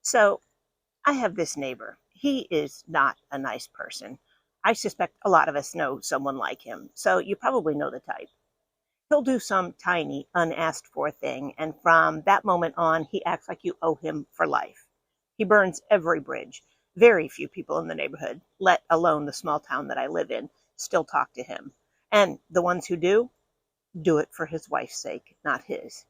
So I have this neighbor. He is not a nice person. I suspect a lot of us know someone like him, so you probably know the type. He'll do some tiny, unasked for thing, and from that moment on, he acts like you owe him for life. He burns every bridge. Very few people in the neighborhood, let alone the small town that I live in, still talk to him. And the ones who do it for his wife's sake, not his.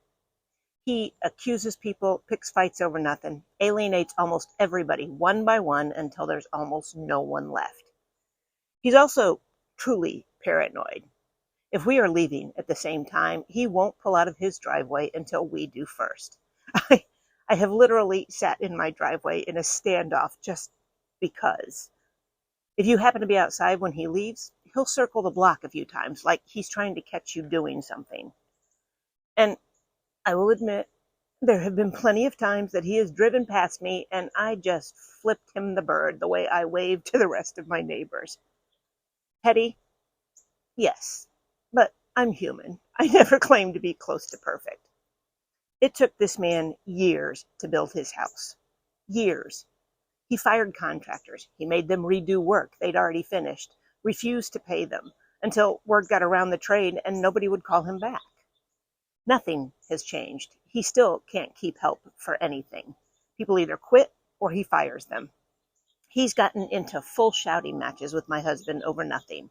He accuses people, picks fights over nothing, alienates almost everybody one by one until there's almost no one left. He's also truly paranoid. If we are leaving at the same time, he won't pull out of his driveway until we do first. I, I have literally sat in my driveway in a standoff just because. If you happen to be outside when he leaves, he'll circle the block a few times, like he's trying to catch you doing something. And I will admit, there have been plenty of times that he has driven past me and I just flipped him the bird the way I waved to the rest of my neighbors. Petty? Yes. But I'm human. I never claimed to be close to perfect. It took this man years to build his house. Years. He fired contractors. He made them redo work they'd already finished, refused to pay them, until word got around the trade and nobody would call him back. Nothing has changed. He still can't keep help for anything. People either quit or he fires them. He's gotten into full shouting matches with my husband over nothing.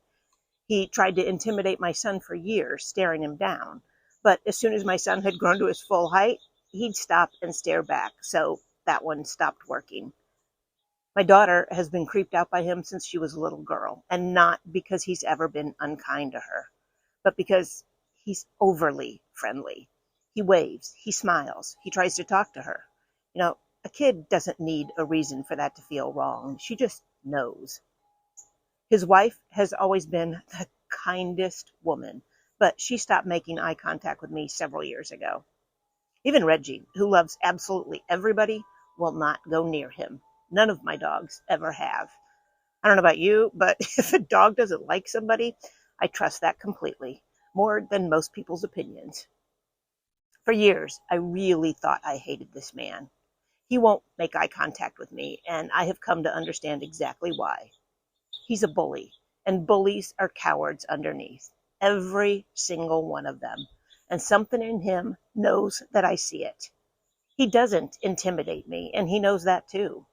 He tried to intimidate my son for years, staring him down. But as soon as my son had grown to his full height, he'd stop and stare back, so that one stopped working. My daughter has been creeped out by him since she was a little girl, and not because he's ever been unkind to her, but because he's overly friendly. He waves, he smiles, he tries to talk to her. A kid doesn't need a reason for that to feel wrong. She just knows. His wife has always been the kindest woman, but she stopped making eye contact with me several years ago. Even Reggie, who loves absolutely everybody, will not go near him. None of my dogs ever have. I don't know about you, but if a dog doesn't like somebody, I trust that completely, more than most people's opinions. For years, I really thought I hated this man. He won't make eye contact with me, and I have come to understand exactly why. He's a bully, and bullies are cowards underneath. Every single one of them. And something in him knows that I see it. He doesn't intimidate me, and he knows that too.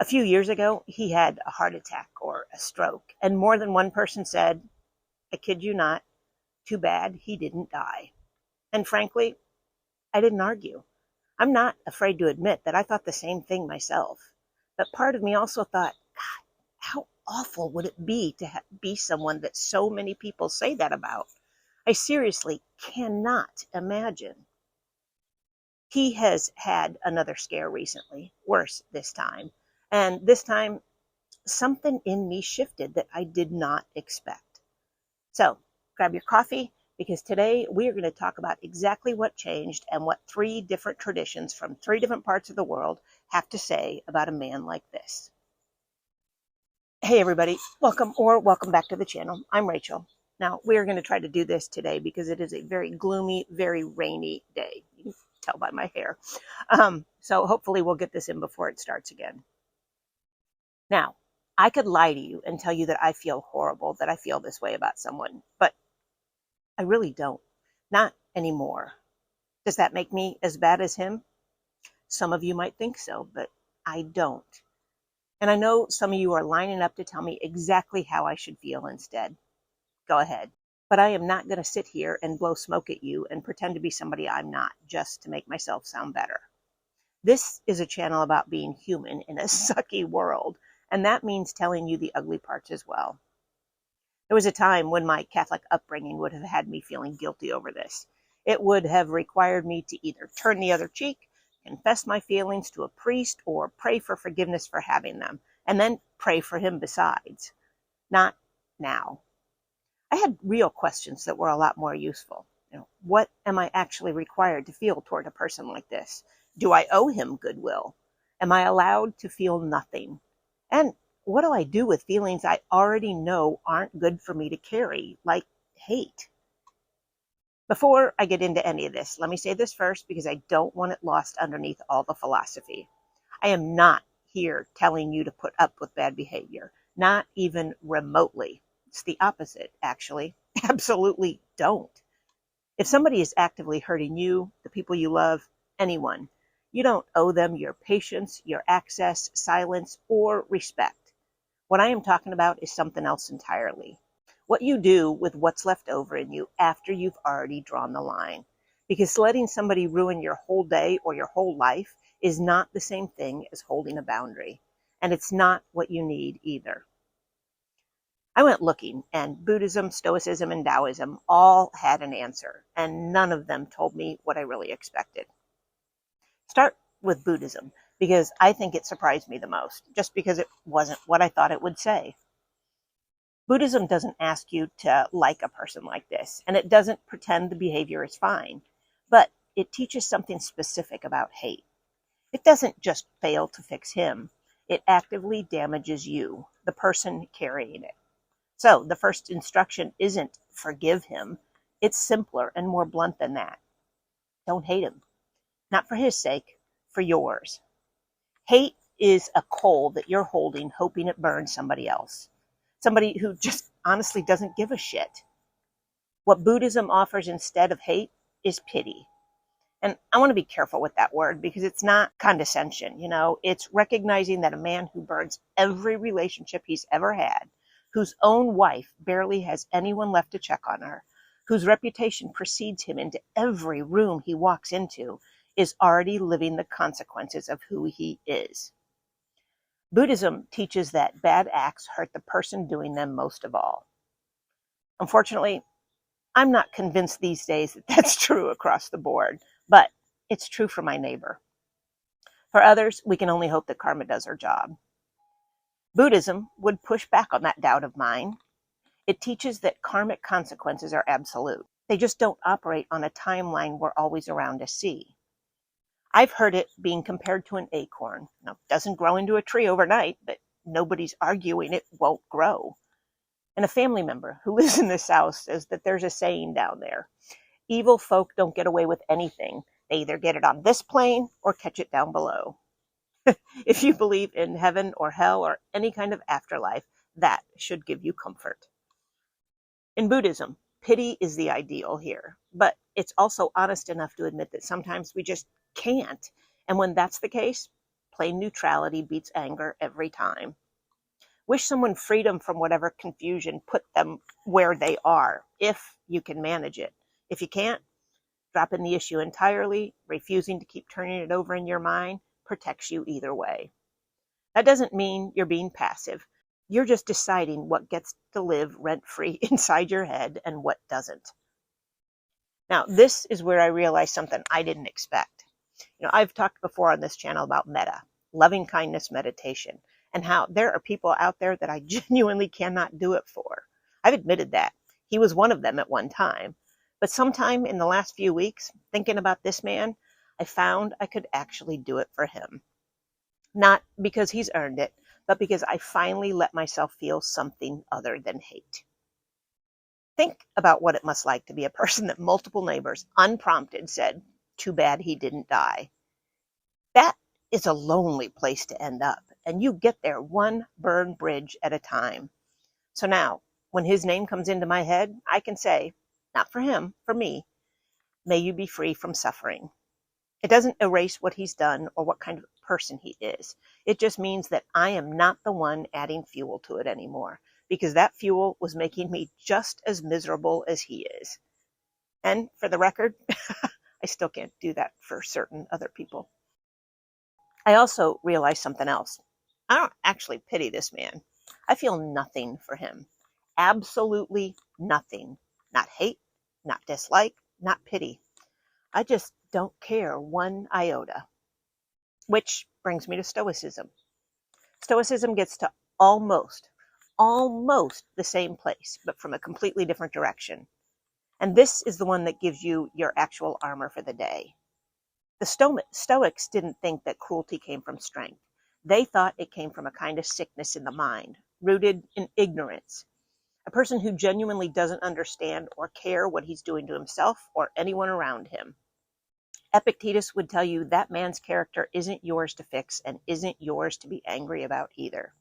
A few years ago, he had a heart attack or a stroke, and more than one person said, I kid you not, too bad he didn't die. And frankly, I didn't argue. I'm not afraid to admit that I thought the same thing myself. But part of me also thought, God, how awful would it be to be someone that so many people say that about? I seriously cannot imagine. He has had another scare recently, worse this time. And this time, something in me shifted that I did not expect. So, grab your coffee, because today we are going to talk about exactly what changed and what 3 different traditions from 3 different parts of the world have to say about a man like this. Hey everybody, welcome back to the channel. I'm Rachel. Now, we're going to try to do this today because it is a very gloomy, very rainy day. You can tell by my hair. So hopefully we'll get this in before it starts again. Now, I could lie to you and tell you that I feel horrible, that I feel this way about someone, but I really don't. Not anymore. Does that make me as bad as him? Some of you might think so, but I don't. And I know some of you are lining up to tell me exactly how I should feel instead. Go ahead. But I am not going to sit here and blow smoke at you and pretend to be somebody I'm not just to make myself sound better. This is a channel about being human in a sucky world, and that means telling you the ugly parts as well. There was a time when my Catholic upbringing would have had me feeling guilty over this. It would have required me to either turn the other cheek, confess my feelings to a priest, or pray for forgiveness for having them, and then pray for him besides. Not now. I had real questions that were a lot more useful. What am I actually required to feel toward a person like this? Do I owe him goodwill? Am I allowed to feel nothing? And what do I do with feelings I already know aren't good for me to carry, like hate? Before I get into any of this, let me say this first because I don't want it lost underneath all the philosophy. I am not here telling you to put up with bad behavior, not even remotely. It's the opposite, actually. Absolutely don't. If somebody is actively hurting you, the people you love, anyone, you don't owe them your patience, your access, silence, or respect. What I am talking about is something else entirely. What you do with what's left over in you after you've already drawn the line. Because letting somebody ruin your whole day or your whole life is not the same thing as holding a boundary. And it's not what you need either. I went looking, and Buddhism, Stoicism, and Taoism all had an answer, and none of them told me what I really expected. Start with Buddhism, because I think it surprised me the most, just because it wasn't what I thought it would say. Buddhism doesn't ask you to like a person like this, and it doesn't pretend the behavior is fine, but it teaches something specific about hate. It doesn't just fail to fix him, it actively damages you, the person carrying it. So the first instruction isn't forgive him, it's simpler and more blunt than that. Don't hate him, not for his sake, for yours. Hate is a coal that you're holding, hoping it burns somebody else. Somebody who just honestly doesn't give a shit. What Buddhism offers instead of hate is pity. And I want to be careful with that word because it's not condescension, it's recognizing that a man who burns every relationship he's ever had, whose own wife barely has anyone left to check on her, whose reputation precedes him into every room he walks into, is already living the consequences of who he is. Buddhism teaches that bad acts hurt the person doing them most of all. Unfortunately, I'm not convinced these days that that's true across the board, but it's true for my neighbor. For others, we can only hope that karma does her job. Buddhism would push back on that doubt of mine. It teaches that karmic consequences are absolute. They just don't operate on a timeline we're always around to see. I've heard it being compared to an acorn. Now, it doesn't grow into a tree overnight, but nobody's arguing it won't grow. And a family member who lives in the South says that there's a saying down there. Evil folk don't get away with anything. They either get it on this plane or catch it down below. If you believe in heaven or hell or any kind of afterlife, that should give you comfort. In Buddhism, pity is the ideal here, but it's also honest enough to admit that sometimes we just can't. And when that's the case, plain neutrality beats anger every time. Wish someone freedom from whatever confusion put them where they are, if you can manage it. If you can't, dropping the issue entirely, refusing to keep turning it over in your mind, protects you either way. That doesn't mean you're being passive. You're just deciding what gets to live rent-free inside your head and what doesn't. Now, this is where I realized something I didn't expect. I've talked before on this channel about metta, loving kindness meditation, and how there are people out there that I genuinely cannot do it for. I've admitted that. He was one of them at one time. But sometime in the last few weeks, thinking about this man, I found I could actually do it for him. Not because he's earned it, but because I finally let myself feel something other than hate. Think about what it must like to be a person that multiple neighbors, unprompted, said, "Too bad he didn't die." That is a lonely place to end up, and you get there one burned bridge at a time. So now, when his name comes into my head, I can say, not for him, for me, may you be free from suffering. It doesn't erase what he's done or what kind of person he is. It just means that I am not the one adding fuel to it anymore, because that fuel was making me just as miserable as he is. And for the record, I still can't do that for certain other people. I also realized something else. I don't actually pity this man. I feel nothing for him. Absolutely nothing. Not hate, not dislike, not pity. I just don't care one iota. Which brings me to Stoicism. Stoicism gets to almost the same place, but from a completely different direction. And this is the one that gives you your actual armor for the day. The Stoics didn't think that cruelty came from strength. They thought it came from a kind of sickness in the mind, rooted in ignorance. a person who genuinely doesn't understand or care what he's doing to himself or anyone around him. Epictetus would tell you that man's character isn't yours to fix and isn't yours to be angry about either.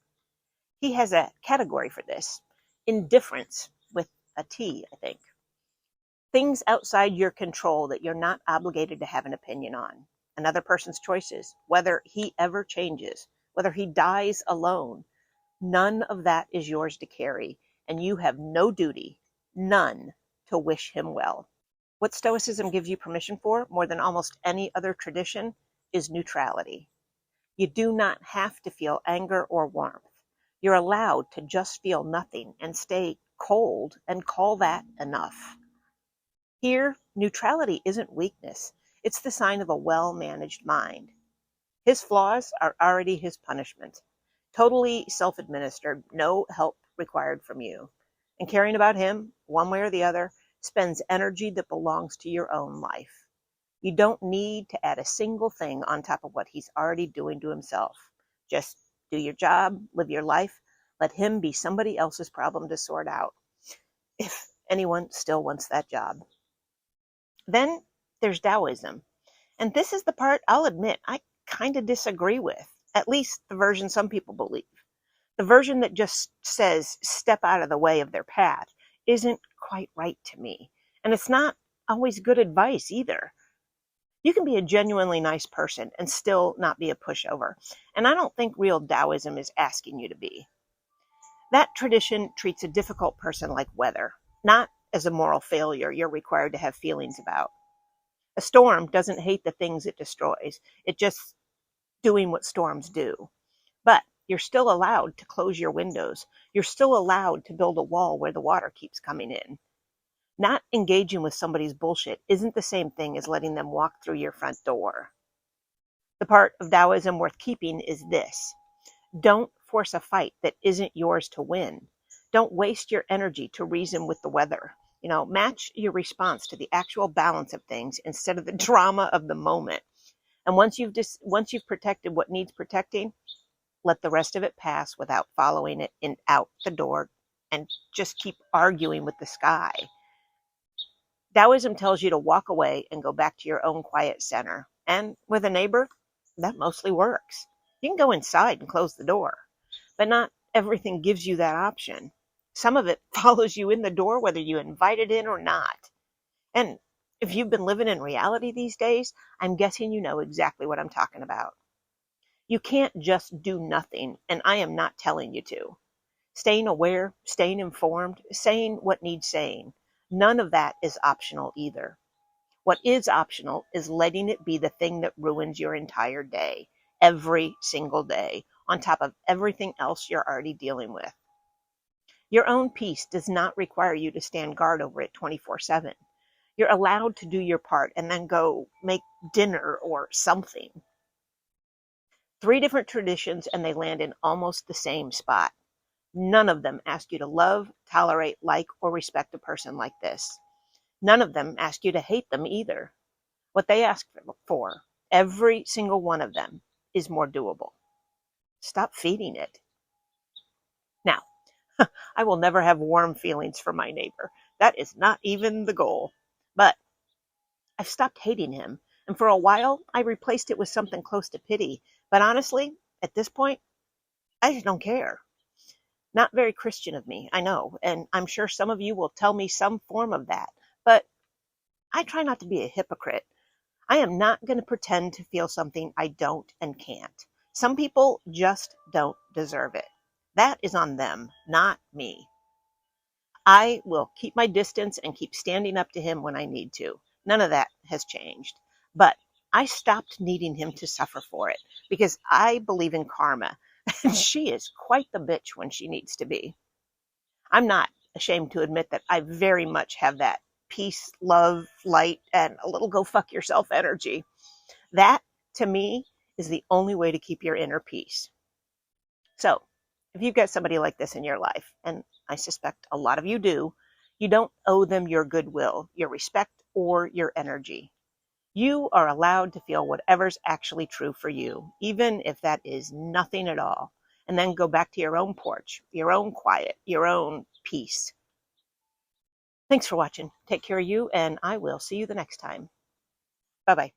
He has a category for this: indifference, with a T, I think. Things outside your control that you're not obligated to have an opinion on. Another person's choices, whether he ever changes, whether he dies alone. None of that is yours to carry, and you have no duty, none, to wish him well. What Stoicism gives you permission for, more than almost any other tradition, is neutrality. You do not have to feel anger or warmth. You're allowed to just feel nothing and stay cold and call that enough. Here, neutrality isn't weakness. It's the sign of a well-managed mind. His flaws are already his punishment. Totally self-administered, no help required from you. And caring about him, one way or the other, spends energy that belongs to your own life. You don't need to add a single thing on top of what he's already doing to himself. Just do your job, live your life, let him be somebody else's problem to sort out, if anyone still wants that job. Then there's Taoism. And this is the part I'll admit I kind of disagree with, at least the version some people believe. The version that just says step out of the way of their path isn't quite right to me. And it's not always good advice either. You can be a genuinely nice person and still not be a pushover. And I don't think real Taoism is asking you to be. That tradition treats a difficult person like weather, not as a moral failure you're required to have feelings about. A storm doesn't hate the things it destroys. It's just doing what storms do. But you're still allowed to close your windows. You're still allowed to build a wall where the water keeps coming in. Not engaging with somebody's bullshit isn't the same thing as letting them walk through your front door. The part of Taoism worth keeping is this: don't force a fight that isn't yours to win. Don't waste your energy to reason with the weather. Match your response to the actual balance of things instead of the drama of the moment. And once you've protected what needs protecting, let the rest of it pass without following it out the door and just keep arguing with the sky. Taoism tells you to walk away and go back to your own quiet center. And with a neighbor, that mostly works. You can go inside and close the door, but not everything gives you that option. Some of it follows you in the door whether you invite it in or not. And if you've been living in reality these days, I'm guessing you know exactly what I'm talking about. You can't just do nothing, and I am not telling you to. Staying aware, staying informed, saying what needs saying. None of that is optional either. What is optional is letting it be the thing that ruins your entire day, every single day, on top of everything else you're already dealing with. Your own peace does not require you to stand guard over it 24/7. You're allowed to do your part and then go make dinner or something. 3 different traditions and they land in almost the same spot. None of them ask you to love, tolerate, like, or respect a person like this. None of them ask you to hate them either. What they ask for, every single one of them, is more doable. Stop feeding it. Now, I will never have warm feelings for my neighbor. That is not even the goal. But I've stopped hating him, and for a while I replaced it with something close to pity. But honestly, at this point, I just don't care. Not very Christian of me, I know, and I'm sure some of you will tell me some form of that, but I try not to be a hypocrite. I am not going to pretend to feel something I don't and can't. Some people just don't deserve it. That is on them, not me. I will keep my distance and keep standing up to him when I need to. None of that has changed. But I stopped needing him to suffer for it because I believe in karma. And she is quite the bitch when she needs to be. I'm not ashamed to admit that I very much have that peace, love, light, and a little go fuck yourself energy. That, to me, is the only way to keep your inner peace. So, if you've got somebody like this in your life, and I suspect a lot of you do, you don't owe them your goodwill, your respect, or your energy. You are allowed to feel whatever's actually true for you, even if that is nothing at all, and then go back to your own porch, your own quiet, your own peace. Thanks for watching. Take care of you, and I will see you the next time. Bye-bye.